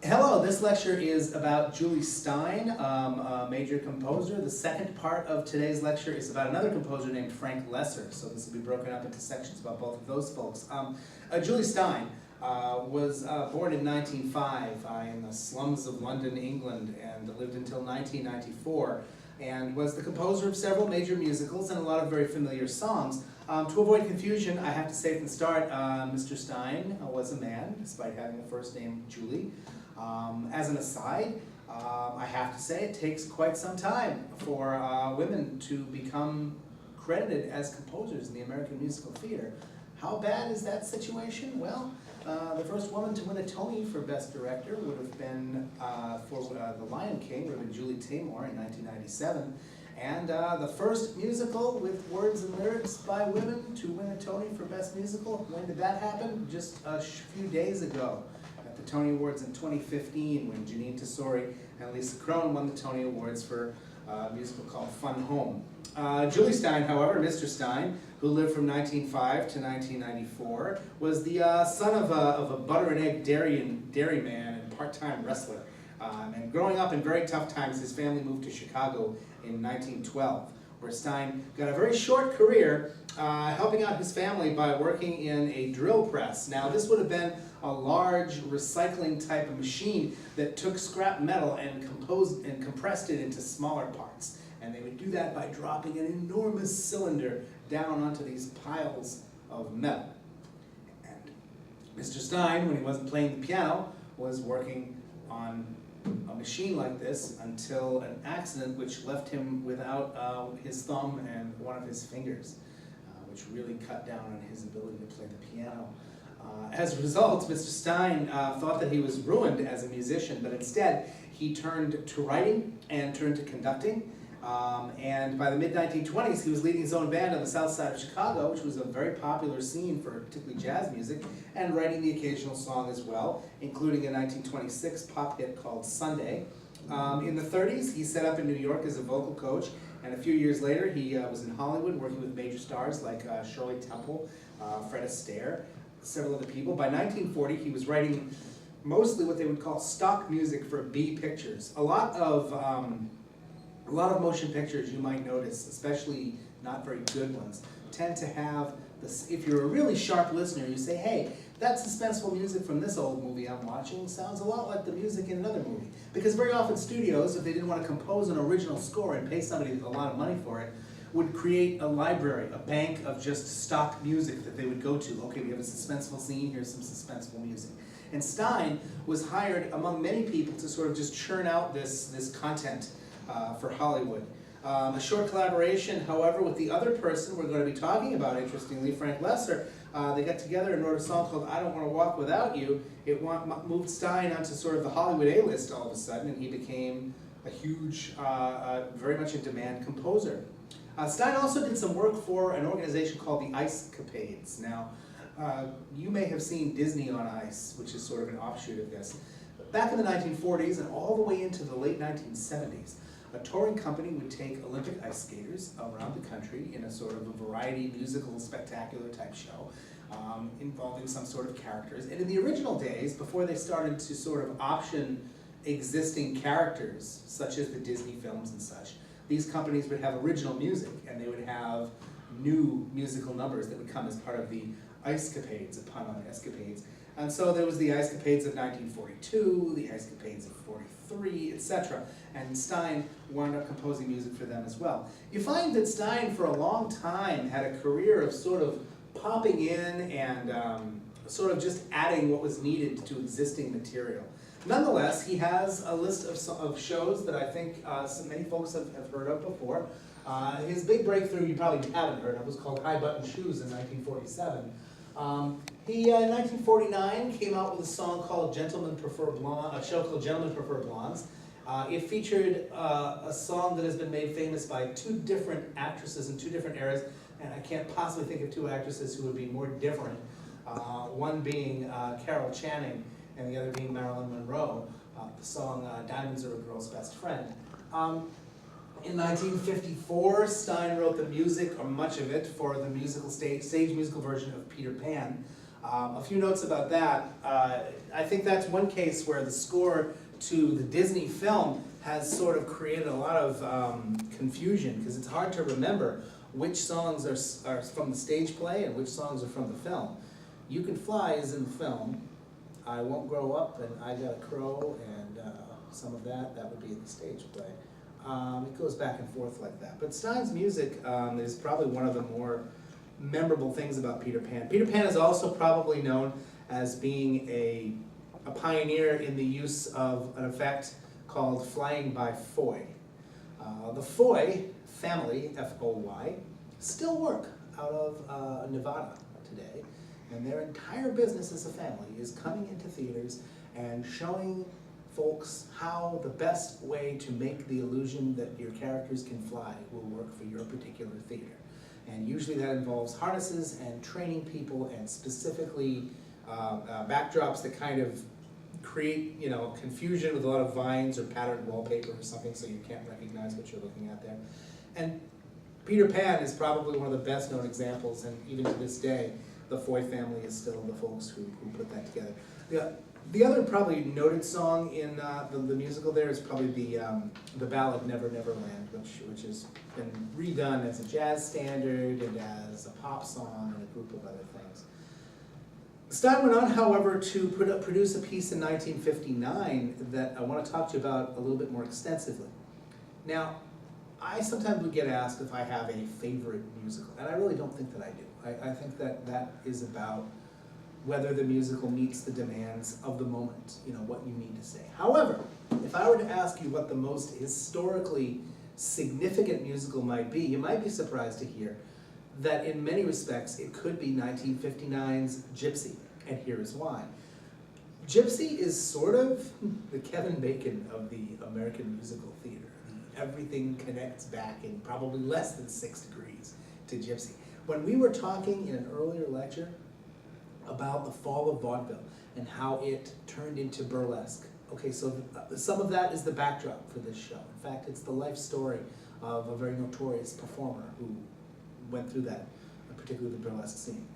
Hello, this lecture is about Julie Stein, a major composer. The second part of today's lecture is about another composer named Frank Loesser, so this will be broken up into sections about both of those folks. Julie Stein was born in 1905 in the slums of London, England, and lived until 1994, and was the composer of several major musicals and a lot of very familiar songs. To avoid confusion, I have to say from the start, Mr. Stein was a man, despite having a first name Julie. As an aside, I have to say it takes quite some time for women to become credited as composers in the American musical theater. How bad is that situation? Well, the first woman to win a Tony for Best Director would have been, for The Lion King, would have been Julie Taymor in 1997. And the first musical with words and lyrics by women to win a Tony for Best Musical, when did that happen? Just a few days ago at the Tony Awards in 2015, when Jeanine Tesori and Lisa Kron won the Tony Awards for a musical called Fun Home. Julie Stein, however, Mr. Stein, who lived from 1905 to 1994, was the son of a butter and egg dairyman and part-time wrestler. And growing up in very tough times, his family moved to Chicago in 1912, where Stein got a very short career helping out his family by working in a drill press. Now, this would have been a large recycling type of machine that took scrap metal and compressed it into smaller parts. And they would do that by dropping an enormous cylinder down onto these piles of metal. And Mr. Stein, when he wasn't playing the piano, was working on a machine like this until an accident which left him without his thumb and one of his fingers, which really cut down on his ability to play the piano. As a result, Mr. Stein thought that he was ruined as a musician, but instead he turned to writing and turned to conducting. And by the mid-1920s, he was leading his own band on the south side of Chicago, which was a very popular scene for particularly jazz music, and writing the occasional song as well, including a 1926 pop hit called Sunday. In the 30s, he set up in New York as a vocal coach, and a few years later, he was in Hollywood working with major stars like Shirley Temple, Fred Astaire, several other people. By 1940, he was writing mostly what they would call stock music for B pictures. A lot of motion pictures, you might notice, especially not very good ones, tend to have this. If you're a really sharp listener, you say, hey, that suspenseful music from this old movie I'm watching sounds a lot like the music in another movie. Because very often studios, if they didn't want to compose an original score and pay somebody a lot of money for it, would create a library, a bank of just stock music that they would go to. Okay, we have a suspenseful scene, here's some suspenseful music. And Stein was hired, among many people, to sort of just churn out this content for Hollywood. A short collaboration, however, with the other person we're going to be talking about, interestingly, Frank Loesser. They got together and wrote a song called I Don't Want to Walk Without You. It moved Stein onto sort of the Hollywood A-list all of a sudden, and he became a huge, very much in demand composer. Stein also did some work for an organization called the Ice Capades. Now, you may have seen Disney on Ice, which is sort of an offshoot of this. But back in the 1940s and all the way into the late 1970s, a touring company would take Olympic ice skaters around the country in a sort of a variety, musical, spectacular type show, involving some sort of characters. And in the original days, before they started to sort of option existing characters, such as the Disney films and such, these companies would have original music, and they would have new musical numbers that would come as part of the Ice Capades, a pun on escapades. And so there was the Ice Capades of 1942, the Ice Capades of 43, etc. And Stein wound up composing music for them as well. You find that Stein, for a long time, had a career of sort of popping in and sort of just adding what was needed to existing material. Nonetheless, he has a list of shows that I think many folks have heard of before. His big breakthrough you probably haven't heard of was called High Button Shoes in 1947. He, in 1949, came out with a song called Gentlemen Prefer Blondes, a show called Gentlemen Prefer Blondes. It featured a song that has been made famous by two different actresses in two different eras, and I can't possibly think of two actresses who would be more different. One being Carol Channing, and the other being Marilyn Monroe. The song Diamonds Are a Girl's Best Friend. In 1954, Stein wrote the music, or much of it, for the musical stage musical version of Peter Pan. A few notes about that. I think that's one case where the score to the Disney film has sort of created a lot of confusion, because it's hard to remember which songs are from the stage play and which songs are from the film. You Can Fly is in the film, I Won't Grow Up and I Got a Crow and some of that would be in the stage play. It goes back and forth like that. But Stein's music is probably one of the more memorable things about Peter Pan. Peter Pan is also probably known as being a pioneer in the use of an effect called flying by Foy. The Foy family, F-O-Y, still work out of Nevada today, and their entire business as a family is coming into theaters and showing folks how the best way to make the illusion that your characters can fly will work for your particular theater. And usually that involves harnesses and training people and specifically backdrops that kind of create, you know, confusion with a lot of vines or patterned wallpaper or something so you can't recognize what you're looking at there. And Peter Pan is probably one of the best known examples, and even to this day, the Foy family is still the folks who put that together. The other probably noted song in the musical there is probably the ballad Never Never Land, which has been redone as a jazz standard and as a pop song and a group of other things. Stein went on, however, to produce a piece in 1959 that I want to talk to you about a little bit more extensively. Now, I sometimes would get asked if I have a favorite musical, and I really don't think that I do. I think that is about whether the musical meets the demands of the moment, you know, what you need to say. However, if I were to ask you what the most historically significant musical might be, you might be surprised to hear that in many respects it could be 1959's Gypsy, and here is why. Gypsy is sort of the Kevin Bacon of the American musical theater. Everything connects back in probably less than 6 degrees to Gypsy. When we were talking in an earlier lecture about the fall of vaudeville and how it turned into burlesque, okay, so some of that is the backdrop for this show. In fact, it's the life story of a very notorious performer who went through that, particularly the burlesque scene.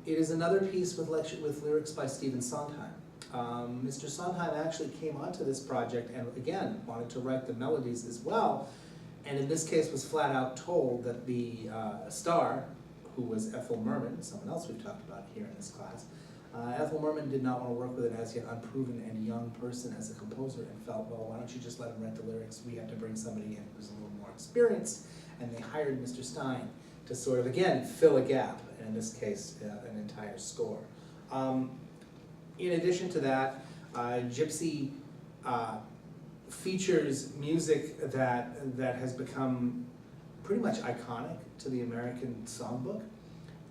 It is another piece with lyrics by Stephen Sondheim. Mr. Sondheim actually came onto this project and again wanted to write the melodies as well, and in this case was flat out told that the star, who was Ethel Merman, someone else we've talked about here in this class, Ethel Merman did not want to work with an as yet unproven and young person as a composer and felt, well, why don't you just let him write the lyrics? We have to bring somebody in who's a little more experienced, and they hired Mr. Stein to sort of, again, fill a gap, and in this case, an entire score. In addition to that, Gypsy features music that has become pretty much iconic to the American songbook,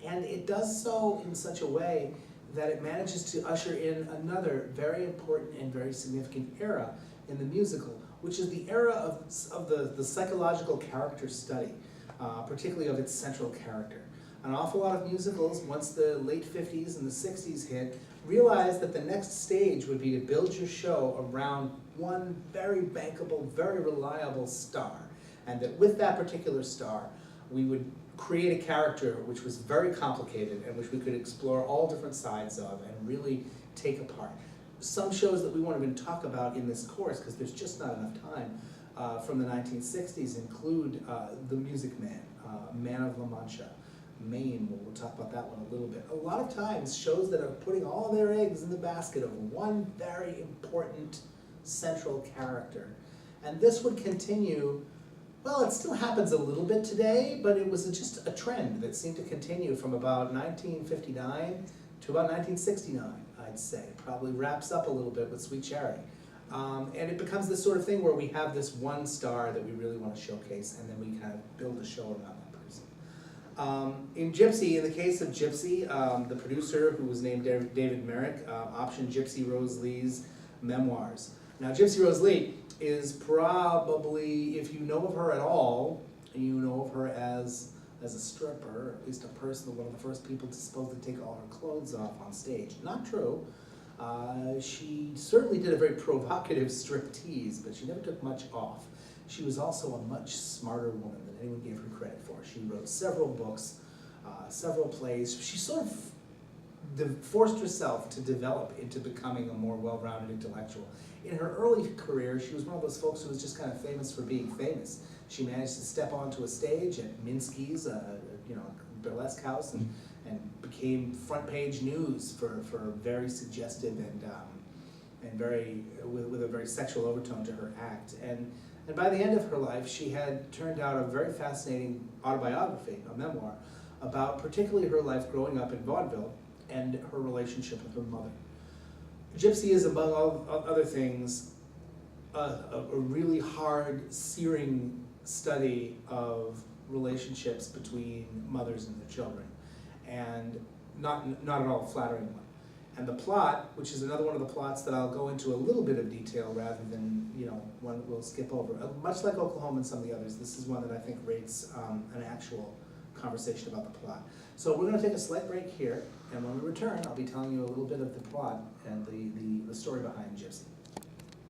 and it does so in such a way that it manages to usher in another very important and very significant era in the musical, which is the era of the psychological character study, particularly of its central character. An awful lot of musicals, once the late 50s and the 60s hit, realized that the next stage would be to build your show around one very bankable, very reliable star, and that with that particular star, we would create a character which was very complicated and which we could explore all different sides of and really take apart. Some shows that we won't even talk about in this course, because there's just not enough time, from the 1960s include The Music Man, Man of La Mancha, Maine, we'll talk about that one a little bit. A lot of times, shows that are putting all their eggs in the basket of one very important central character. And this would continue, well, it still happens a little bit today, but it was just a trend that seemed to continue from about 1959 to about 1969, I'd say. Probably wraps up a little bit with Sweet Charity. And it becomes this sort of thing where we have this one star that we really want to showcase, and then we kind of build a show around that person. In Gypsy, in the case of Gypsy, the producer, who was named David Merrick, optioned Gypsy Rose Lee's memoirs. Now, Gypsy Rose Lee is probably, if you know of her at all, you know of her as a stripper, or at least a person, one of the first people supposed to take all her clothes off on stage. Not true. She certainly did a very provocative striptease, but she never took much off. She was also a much smarter woman than anyone gave her credit for. She wrote several books, several plays. She sort of forced herself to develop into becoming a more well-rounded intellectual. In her early career, she was one of those folks who was just kind of famous for being famous. She managed to step onto a stage at Minsky's, burlesque house, and became front page news for very suggestive and very with a very sexual overtone to her act. And by the end of her life, she had turned out a very fascinating autobiography, a memoir, about particularly her life growing up in vaudeville and her relationship with her mother. Gypsy is, among all other things, a really hard, searing study of relationships between mothers and their children, and not at all a flattering one. And the plot, which is another one of the plots that I'll go into a little bit of detail rather than one we'll skip over. Much like Oklahoma and some of the others, this is one that I think rates an actual conversation about the plot. So we're going to take a slight break here, and when we return, I'll be telling you a little bit of the plot and the story behind Gypsy.